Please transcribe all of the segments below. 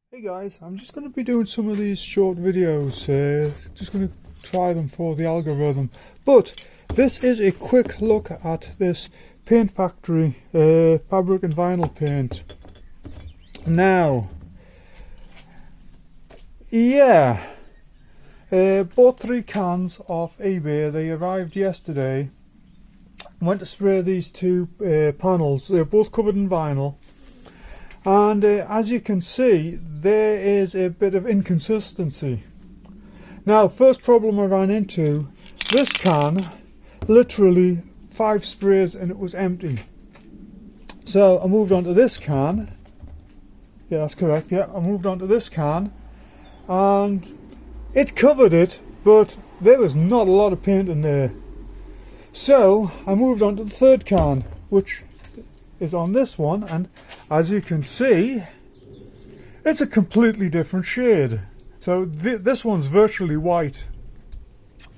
Hey guys, I'm just going to be doing some of these short videos, just going to try them for the algorithm, but this is a quick look at this Paint Factory fabric and vinyl paint. Now, yeah, bought 3 cans off eBay. They arrived yesterday. Went to spray these 2 panels. They're both covered in vinyl. And as you can see, there is a bit of inconsistency. Now, first problem I ran into, this can, literally 5 sprays and it was empty. So I moved on to this can. Yeah, that's correct. Yeah, I moved on to this can and it covered it, but there was not a lot of paint in there. So I moved on to the 3rd can, which is on this one, and as you can see, it's a completely different shade. So this one's virtually white.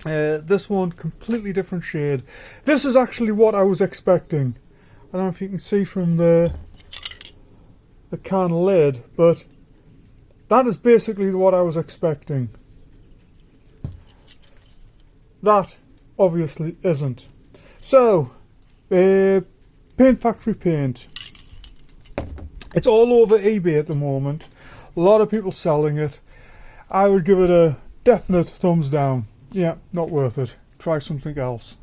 This one, completely different shade. This is actually what I was expecting. I don't know if you can see from the can lid, but that is basically what I was expecting. That obviously isn't. So, Paint Factory paint. It's all over eBay at the moment. A lot of people selling it. I would give it a definite thumbs down. Yeah, not worth it. Try something else.